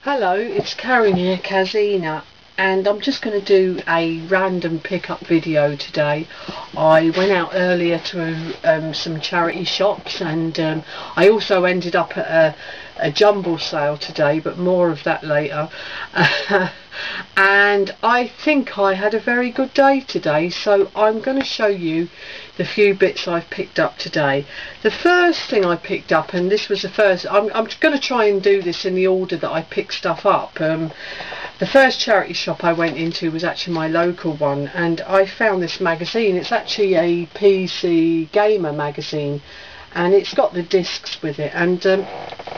Hello, it's Karen here, Kazina, and I'm just going to do a random pickup video today. I went out earlier to some charity shops, and I also ended up at a jumble sale today, but more of that later. And I think I had a very good day today, so I'm going to show you the few bits I've picked up today. The first thing I picked up, and this was the first, I'm going to try and do this in the order that I pick stuff up. The first charity shop I went into was actually my local one, and I found this magazine. It's actually a PC gamer magazine, and it's got the discs with it, and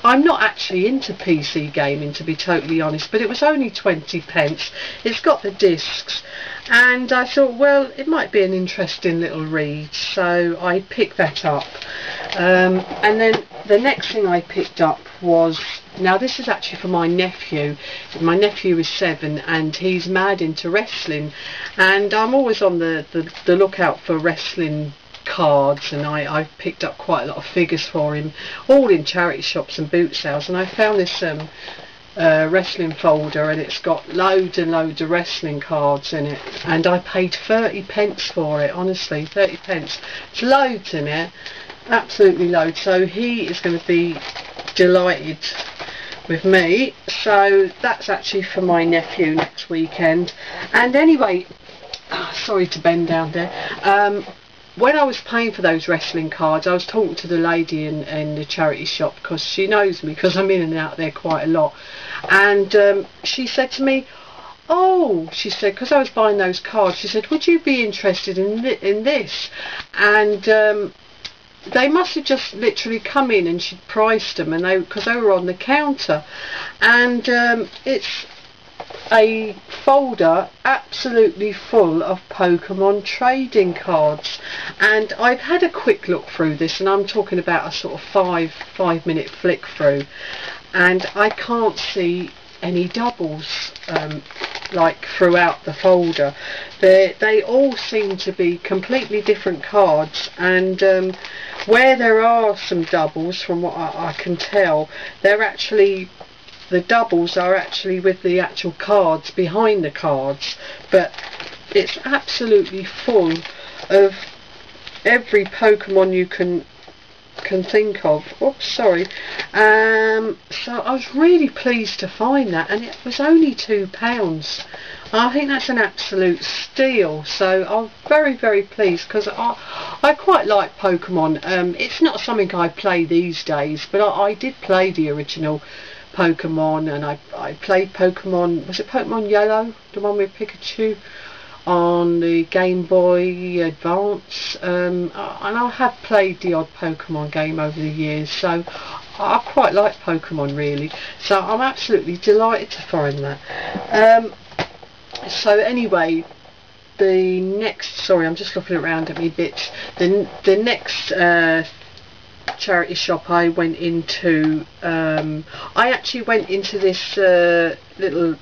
I'm not actually into PC gaming, to be totally honest, but it was only 20p. It's got the discs, and I thought, well, it might be an interesting little read, so I picked that up. And then the next thing I picked up was, now this is actually for my nephew. My nephew is 7 and he's mad into wrestling, and I'm always on the lookout for wrestling cards, and I picked up quite a lot of figures for him, all in charity shops and boot sales, and I found this wrestling folder, and it's got loads and loads of wrestling cards in it, and I paid 30p for it. Honestly, 30p. It's loads in it, absolutely loads, so he is going to be delighted with me. So that's actually for my nephew next weekend. And anyway, sorry to bend down there. When I was paying for those wrestling cards, I was talking to the lady in the charity shop, because she knows me, because I'm in and out there quite a lot, and she said to me, oh, she said, because I was buying those cards, she said, would you be interested in this? And they must have just literally come in and she'd priced them, and because they were on the counter, and it's a folder absolutely full of Pokemon trading cards, and I've had a quick look through this, and I'm talking about a sort of five-minute flick through, and I can't see any doubles like throughout the folder. They all seem to be completely different cards, and where there are some doubles, from what I can tell, the doubles are actually with the actual cards behind the cards, but it's absolutely full of every Pokemon you can think of. Oops, sorry. So I was really pleased to find that, and it was only £2. I think that's an absolute steal, so I'm very, very pleased, because I quite like Pokemon. It's not something I play these days, but I did play the original Pokemon, and I played Pokemon, was it Pokemon Yellow, the one with Pikachu, on the Game Boy Advance, and I have played the odd Pokemon game over the years, so I quite like Pokemon, really, so I'm absolutely delighted to find that. So anyway, the next, sorry, I'm just looking around at me bits, the next charity shop I went into, I actually went into this little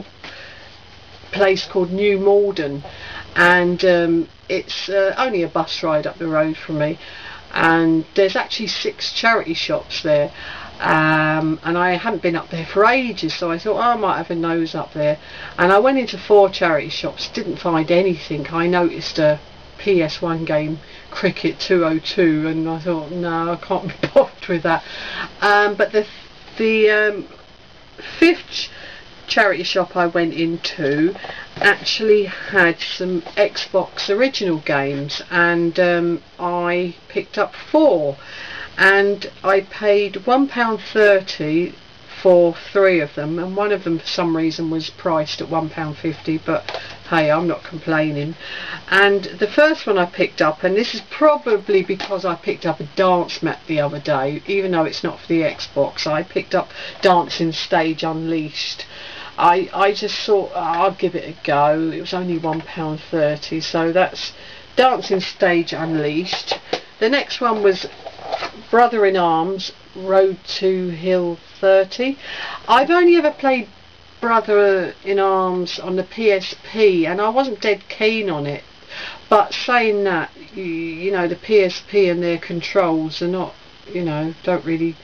place called New Malden, and it's only a bus ride up the road from me, and there's actually 6 charity shops there, and I hadn't been up there for ages, so I thought, oh, I might have a nose up there, and I went into 4 charity shops, didn't find anything. I noticed a PS1 game, Cricket 202, and I thought, no, I can't be bothered with that. But the 5th charity shop I went into actually had some Xbox original games, and I picked up 4, and I paid £1.30 for 3 of them, and one of them for some reason was priced at £1.50, but hey, I'm not complaining. And the first one I picked up, and this is probably because I picked up a dance mat the other day, even though it's not for the Xbox, I picked up Dancing Stage Unleashed. I just thought, oh, I'll give it a go. It was only £1.30, so that's Dancing Stage Unleashed. The next one was Brother in Arms, Road to Hill 30. I've only ever played Brother in Arms on the PSP, and I wasn't dead keen on it, but saying that, you know, the PSP and their controls are not, you know, don't really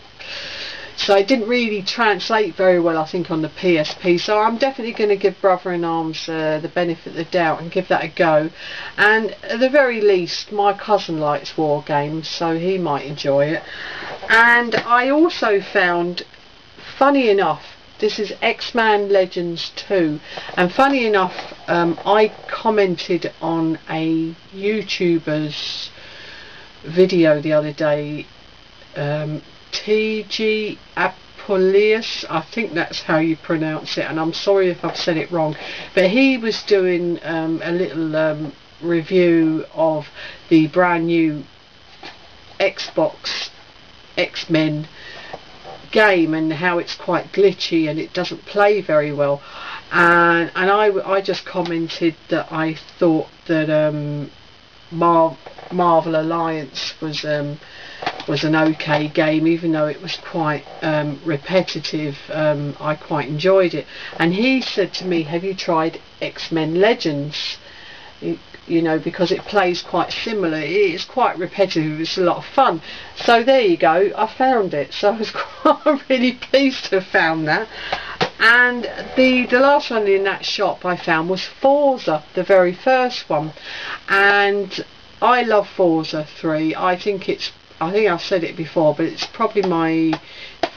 so it didn't really translate very well, I think, on the PSP. So I'm definitely going to give Brother in Arms the benefit of the doubt and give that a go. And at the very least, my cousin likes war games, so he might enjoy it. And I also found, funny enough, this is X-Men Legends 2, and funny enough, I commented on a YouTuber's video the other day, TG Apuleius, I think that's how you pronounce it, and I'm sorry if I've said it wrong, but he was doing a little review of the brand new Xbox X-Men game and how it's quite glitchy and it doesn't play very well, and I just commented that I thought that Marvel Alliance was an okay game, even though it was quite repetitive. I quite enjoyed it, and he said to me, have you tried X-Men Legends? You know, because it plays quite similar. It's quite repetitive, it's a lot of fun. So there you go, I found it. So I was quite really pleased to have found that. And the last one in that shop I found was Forza, the very first one. And I love Forza 3. I think I've said it before, but it's probably my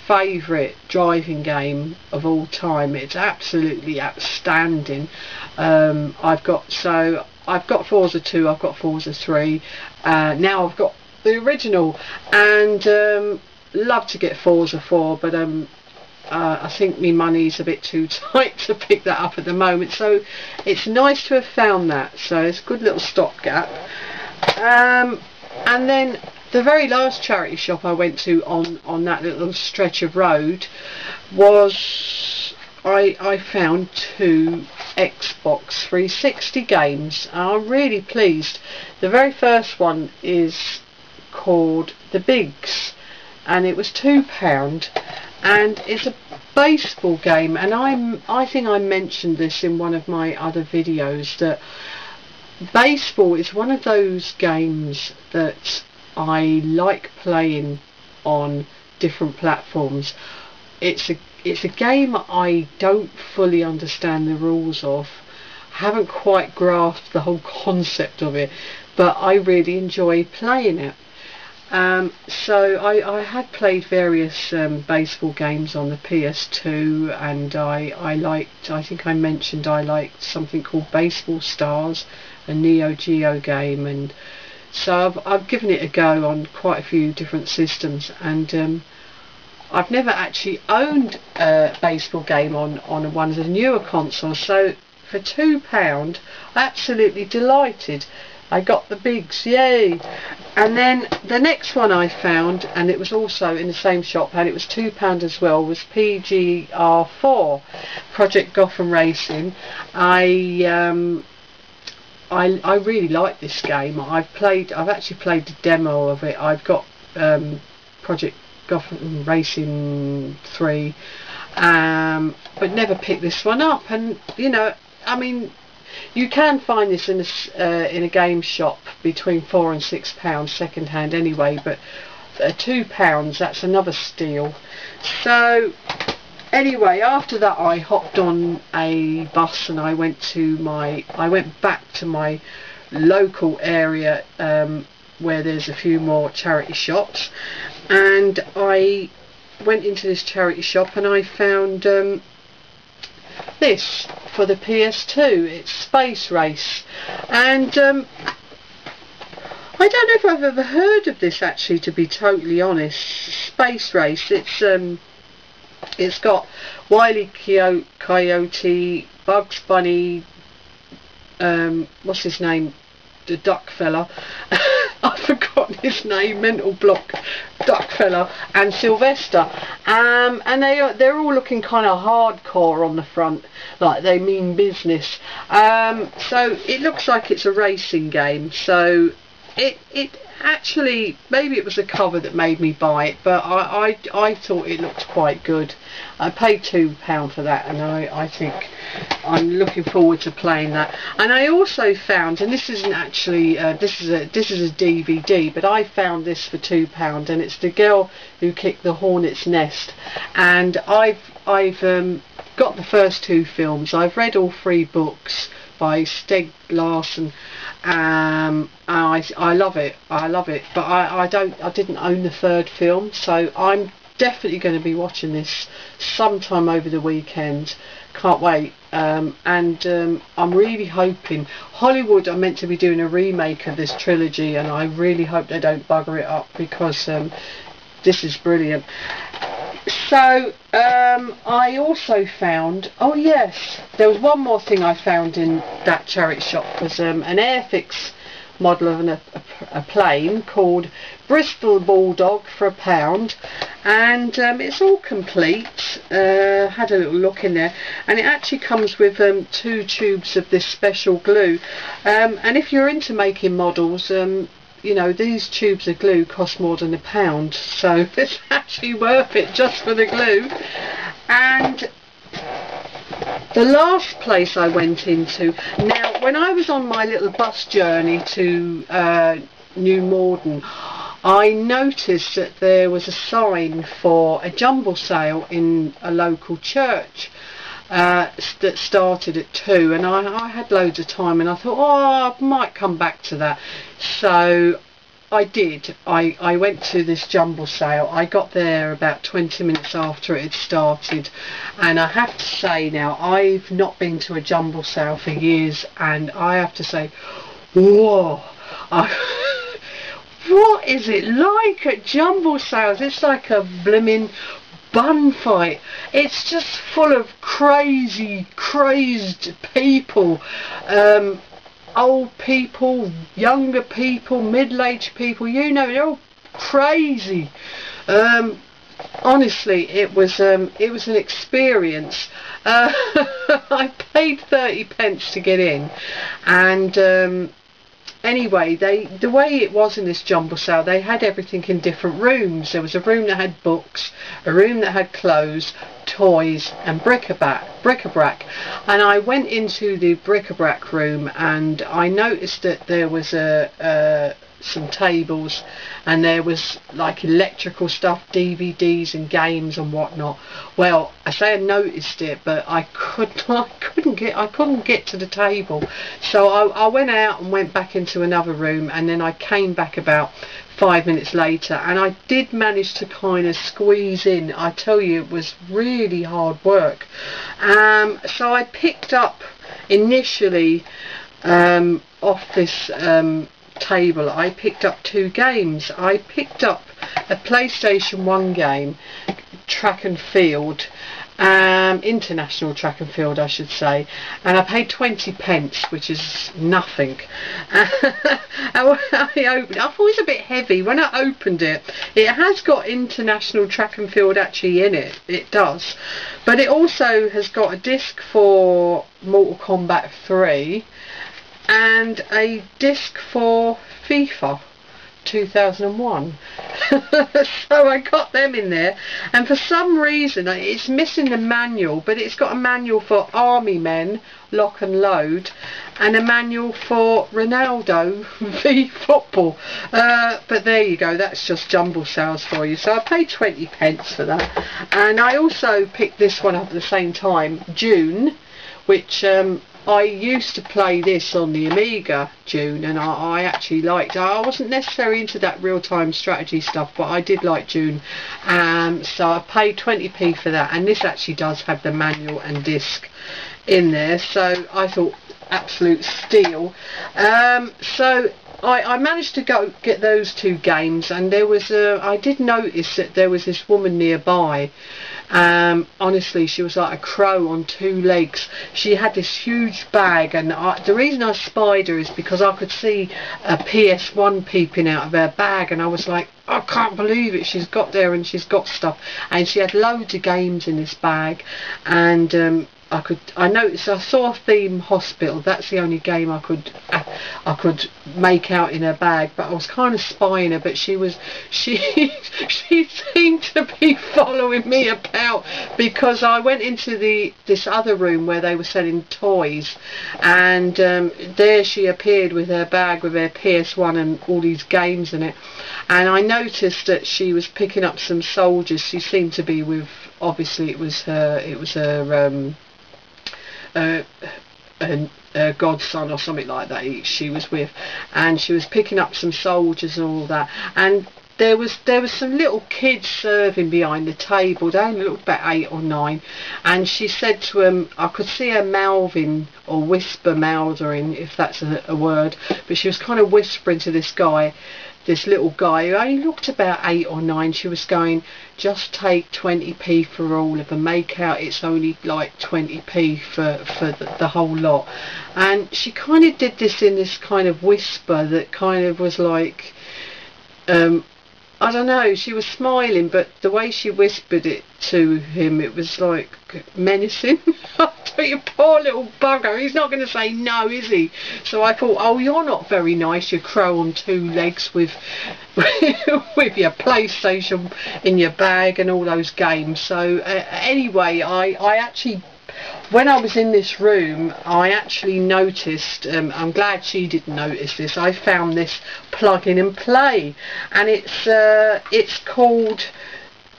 favourite driving game of all time. It's absolutely outstanding. I've got Forza 2, I've got Forza 3, now I've got the original, and love to get Forza 4, but I think my money's a bit too tight to pick that up at the moment, so it's nice to have found that, so it's a good little stopgap. And then the very last charity shop I went to on that little stretch of road was, I found 2 Xbox 360 games. I'm really pleased. The very first one is called The Bigs, and it was £2, and it's a baseball game, and I think I mentioned this in one of my other videos, that baseball is one of those games that I like playing on different platforms. It's a game I don't fully understand the rules of, haven't quite grasped the whole concept of it, but I really enjoy playing it. So I had played various baseball games on the PS2, and I think I mentioned I liked something called Baseball Stars, a Neo Geo game, and so I've given it a go on quite a few different systems, and I've never actually owned a baseball game on one of the newer consoles, so for £2, absolutely delighted. I got the bigs, yay! And then the next one I found, and it was also in the same shop, and it was £2 as well, was PGR4, Project Gotham Racing. I really like this game. I've actually played the demo of it. I've got Project Gotham Racing 3, but never picked this one up. And you know, I mean, you can find this in a game shop between £4 and £6 second hand anyway, but £2, that's another steal. So anyway, after that I hopped on a bus and I went back to my local area where there's a few more charity shops, and I went into this charity shop and I found this for the PS2. It's Space Race, and I don't know if I've ever heard of this, actually, to be totally honest. Space Race, it's got Wile E. Coyote, Bugs Bunny, what's his name, the duck fella, I've forgotten his name, mental block, duck fella, and Sylvester, and they're all looking kind of hardcore on the front, like they mean business. So it looks like it's a racing game, so it actually, maybe it was the cover that made me buy it, but I thought it looked quite good. I paid £2 for that, and I think I'm looking forward to playing that. And I also found, and this isn't actually this is a DVD, but I found this for £2, and it's The Girl Who Kicked the Hornet's Nest, and I've got the first 2 films. I've read all 3 books by Stieg Larsson. I love it. But I didn't own the 3rd film, so I'm definitely going to be watching this sometime over the weekend. Can't wait. I'm really hoping Hollywood are meant to be doing a remake of this trilogy, and I really hope they don't bugger it up, because this is brilliant. So I also found, oh yes, there was one more thing I found in that charity shop, was an Airfix model of a plane called Bristol Bulldog for £1, and it's all complete. Had a little look in there, and it actually comes with 2 tubes of this special glue, and if you're into making models, you know, these tubes of glue cost more than £1, so it's actually worth it just for the glue. And the last place I went into, now when I was on my little bus journey to New Morden, I noticed that there was a sign for a jumble sale in a local church that started at 2, and I had loads of time, and I thought, oh, I might come back to that. So I did. I went to this jumble sale. I got there about 20 minutes after it had started, and I have to say now, I've not been to a jumble sale for years, and I have to say, whoa, what is it like at jumble sales? It's like a blimmin' bun fight. It's just full of crazed people, old people, younger people, middle-aged people, you know, they're all crazy. Honestly, it was an experience. I paid 30p to get in, and anyway, the way it was in this jumble sale, they had everything in different rooms. There was a room that had books, a room that had clothes, toys, and bric-a-brac. And I went into the bric-a-brac room, and I noticed that there was some tables, and there was like electrical stuff, DVDs and games and whatnot. Well, I say I noticed it, but I couldn't get to the table, so I went out and went back into another room, and then I came back about 5 minutes later, and I did manage to kind of squeeze in. I tell you, it was really hard work. So I picked up initially off this table, I picked up 2 games. I picked up a PlayStation 1 game, track and field, international track and field I should say, and I paid 20p, which is nothing. I thought it was a bit heavy. When I opened it, it has got international track and field actually in it, it does, but it also has got a disc for Mortal Kombat 3 and a disc for FIFA 2001. So I got them in there, and for some reason it's missing the manual, but it's got a manual for Army Men Lock and Load and a manual for Ronaldo v Football. But there you go, that's just jumble sales for you. So I paid 20p for that, and I also picked this one up at the same time, June, which I used to play this on the Amiga, June, and I actually liked it. I wasn't necessarily into that real-time strategy stuff, but I did like June. So I paid 20p for that, and this actually does have the manual and disc in there, so I thought absolute steal. So I managed to get those 2 games, and there was I did notice that there was this woman nearby. Honestly, she was like a crow on 2 legs. She had this huge bag, and the reason I spied her is because I could see a PS1 peeping out of her bag, and I was like, I can't believe it, she's got there and she's got stuff. And she had loads of games in this bag, and I noticed, I saw Theme Hospital. That's the only game I could I could make out in her bag, but I was kind of spying her, but she she seemed to be following me about, because I went into this other room where they were selling toys, and there she appeared with her bag with her PS1 and all these games in it, and I noticed that she was picking up some soldiers. She seemed to be with, obviously it was her godson or something like that she was with, and she was picking up some soldiers and all that, and there was some little kids serving behind the table. They only looked about 8 or 9, and she said to him, I could see her mouthing or whisper mouthing, if that's a word, but she was kind of whispering to this little guy who only looked about 8 or 9. She was going, just take 20p for all of them, make out it's only like 20p for the whole lot. And she kind of did this in this kind of whisper that kind of was like, I don't know, she was smiling, but the way she whispered it to him, it was like menacing. I thought, you poor little bugger, he's not going to say no, is he? So I thought, oh, you're not very nice, you crow on 2 legs with with your PlayStation in your bag and all those games. So anyway, I actually, when I was in this room, I actually noticed, I'm glad she didn't notice this, I found this plug in and play, and it's called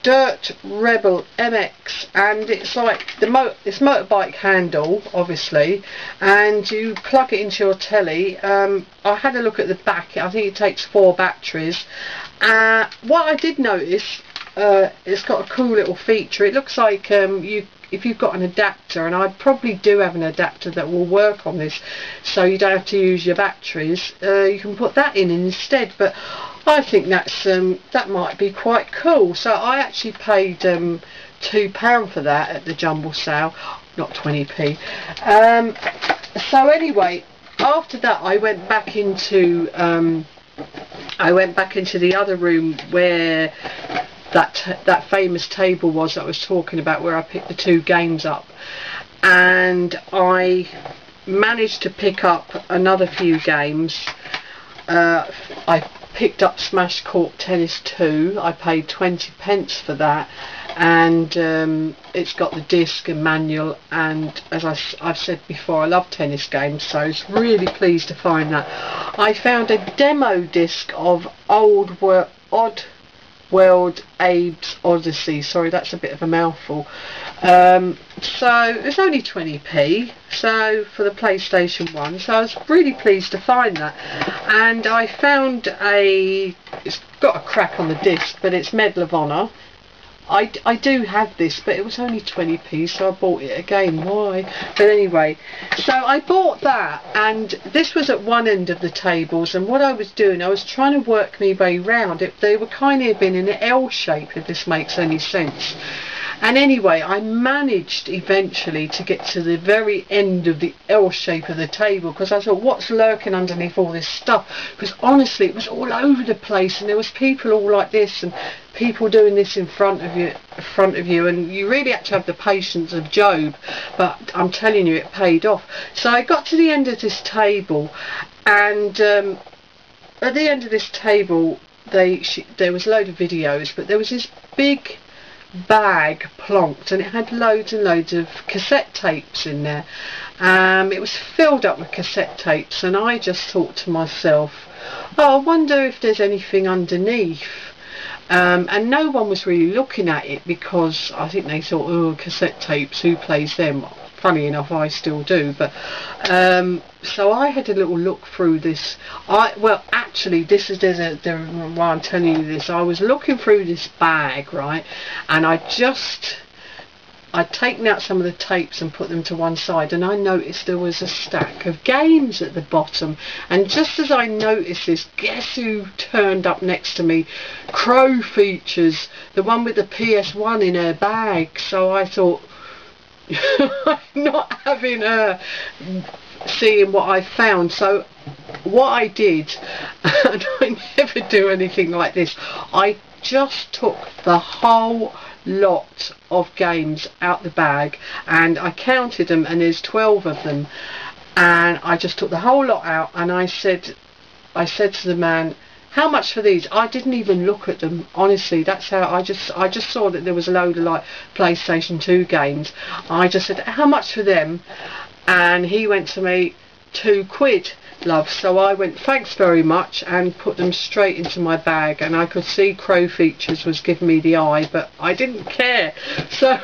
Dirt Rebel MX, and it's like this motorbike handle, obviously, and you plug it into your telly. I had a look at the back, I think it takes 4 batteries. What I did notice, it's got a cool little feature. It looks like if you've got an adapter, and I probably do have an adapter that will work on this, so you don't have to use your batteries, you can put that in instead. But I think that might be quite cool. So I actually paid £2 for that at the jumble sale, not 20p. So anyway, after that I went back into the other room where that famous table was that I was talking about, where I picked the 2 games up, and I managed to pick up another few games. I picked up Smash Court Tennis 2. I paid 20p for that, and it's got the disc and manual, and as I've said before, I love tennis games, so I was really pleased to find that. I found a demo disc of Odd World Abe's Odyssey. Sorry, that's a bit of a mouthful. So it's only 20p, so for the PlayStation 1, so I was really pleased to find that. And I found it's got a crack on the disc, but it's Medal of Honor. I do have this, but it was only 20p, so I bought it again. Why? But anyway, so I bought that, and this was at one end of the tables, and what I was doing, I was trying to work my way round it. They were kind of in an L shape, if this makes any sense. And anyway, I managed eventually to get to the very end of the L shape of the table, because I thought, what's lurking underneath all this stuff? Because honestly, it was all over the place, and there was people all like this, and people doing this in front of you, and you really had to have the patience of Job. But I'm telling you, it paid off. So I got to the end of this table, and at the end of this table, there was a load of videos, but there was this big bag plonked, and it had loads and loads of cassette tapes in there. It was filled up with cassette tapes, and I just thought to myself, oh, I wonder if there's anything underneath. And no one was really looking at it, because I think they thought, oh, cassette tapes, who plays them? Funny enough, I still do. But so I had a little look through this. Well, actually, this is why I'm telling you this. I was looking through this bag, right, and I'd taken out some of the tapes and put them to one side, and I noticed there was a stack of games at the bottom. And just as I noticed this, guess who turned up next to me? Crow Features, the one with the PS1 in her bag. So I thought, I'm not having her seeing what I found. So what I did, and I never do anything like this, I just took the whole lot of games out the bag, and I counted them, and there's 12 of them. and I just took the whole lot out, and I said to the man, how much for these? I didn't even look at them, honestly. That's how I just saw that there was a load of like PlayStation 2 games. I just said, how much for them? And he went to me, £2, love. So I went, thanks very much, and put them straight into my bag. And I could see Crow Features was giving me the eye, but I didn't care. So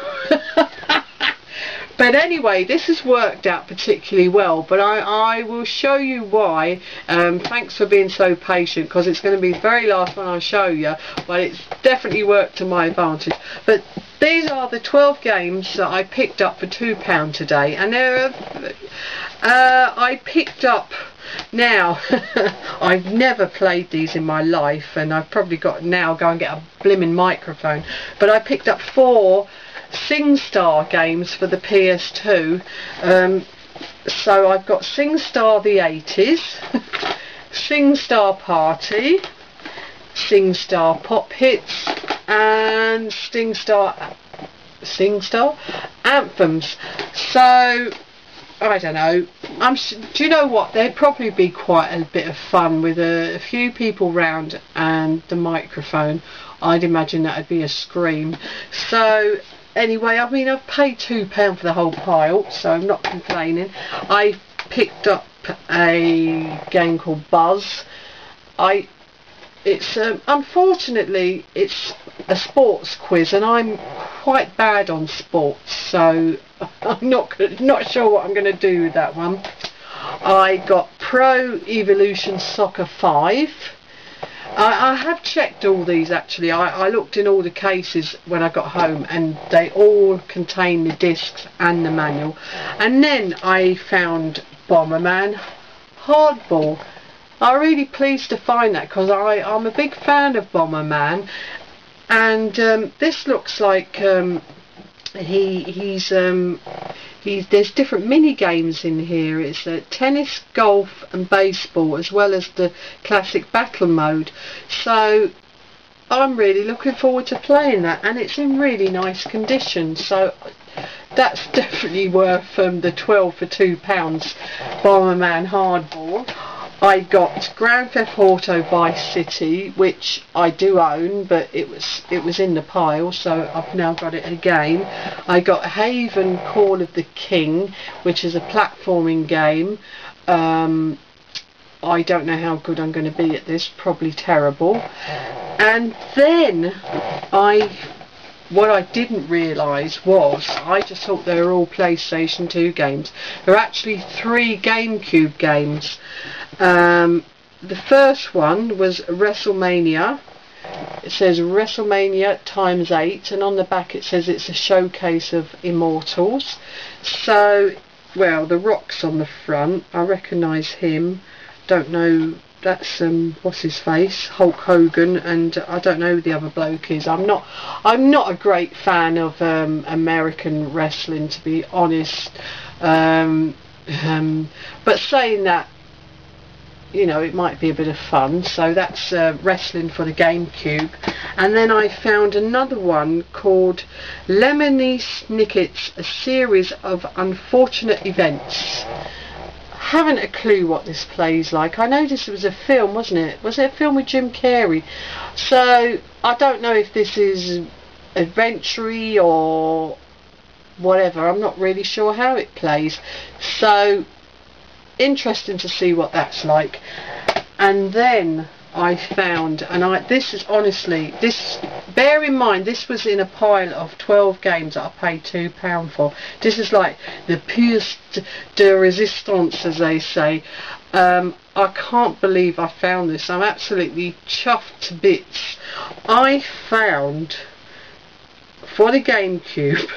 but anyway, this has worked out particularly well, but I will show you why. Thanks for being so patient, because it's going to be the very last one I show you, but it's definitely worked to my advantage. But these are the 12 games that I picked up for £2 today, and I picked up, now I've never played these in my life, and I've probably got now go and get a blimmin' microphone, but I picked up 4 SingStar games for the PS2. So I've got SingStar the 80s, SingStar Party, SingStar Pop Hits, and SingStar Anthems. So I don't know. Do you know what? There'd probably be quite a bit of fun with a few people round and the microphone. I'd imagine that'd be a scream. So anyway, I mean, I've paid £2 for the whole pile, so I'm not complaining. I picked up a game called Buzz. It's unfortunately it's a sports quiz, and I'm quite bad on sports, so I'm not sure what I'm going to do with that one. I got Pro Evolution Soccer 5. I have checked all these actually. I looked in all the cases when I got home, and they all contain the discs and the manual. And then I found Bomberman Hardball. I'm really pleased to find that, because I'm a big fan of Bomberman, and this looks like there's different mini games in here. It's tennis, golf and baseball, as well as the classic battle mode. So I'm really looking forward to playing that, and it's in really nice condition, so that's definitely worth the 12 for £2 Bomberman Hardball. I got Grand Theft Auto Vice City, which I do own, but it was in the pile, so I've now got it again. I got Haven Call of the King, which is a platforming game. I don't know how good I'm going to be at this, probably terrible. And then what I didn't realise was, I just thought they were all PlayStation 2 games. They're actually 3 GameCube games. The first one was WrestleMania. It says WrestleMania ×8, and on the back it says it's a showcase of Immortals. So, well, The Rock's on the front. I recognise him. Don't know. That's what's his face, Hulk Hogan, and I don't know who the other bloke is. I'm not a great fan of American wrestling, to be honest. But saying that, you know, it might be a bit of fun. So that's wrestling for the GameCube. And then I found another one called Lemony Snicket's A Series of Unfortunate Events. Haven't a clue what this plays like. I noticed it was a film, wasn't it? Was it a film with Jim Carrey? So I don't know if this is adventure-y or whatever. I'm not really sure how it plays. So interesting to see what that's like. And then I found, and this is honestly, bear in mind, this was in a pile of 12 games that I paid £2 for. This is like the pièce de résistance, as they say. I can't believe I found this. I'm absolutely chuffed to bits. I found, for the GameCube,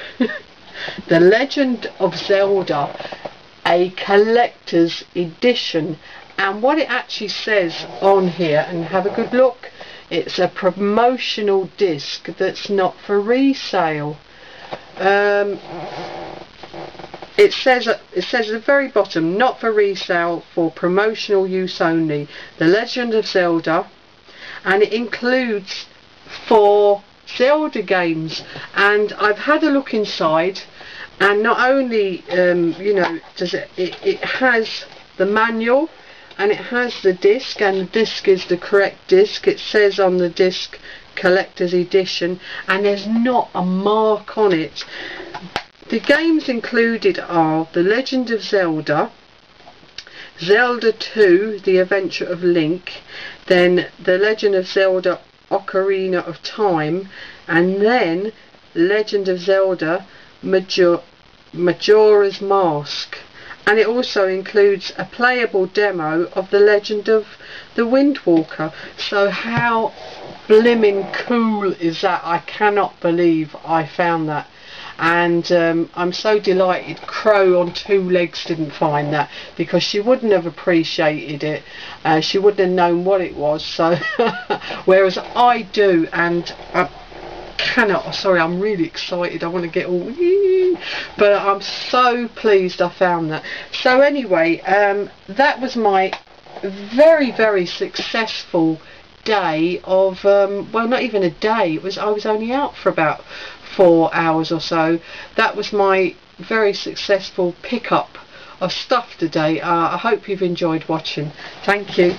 The Legend of Zelda, a collector's edition. And what it actually says on here, and have a good look, it's a promotional disc that's not for resale. It says at the very bottom, not for resale, for promotional use only. The Legend of Zelda, and it includes 4 Zelda games. And I've had a look inside, And not only you know, does it has the manual, and it has the disc, and the disc is the correct disc. It says on the disc collector's edition, and there's not a mark on it. The games included are The Legend of Zelda, Zelda 2, The Adventure of Link, then The Legend of Zelda Ocarina of Time, and then Legend of Zelda Majora's Mask. And it also includes a playable demo of The Legend of the Wind Walker. So how blimmin' cool is that? I cannot believe I found that. And I'm so delighted Crow on Two Legs didn't find that, because she wouldn't have appreciated it. She wouldn't have known what it was. So whereas I do, and I cannot, sorry, I'm really excited, I want to get all, but I'm so pleased I found that. So anyway, that was my very successful day of well, not even a day, it was, I was only out for about 4 hours or so. That was my very successful pickup of stuff today. I hope you've enjoyed watching. Thank you.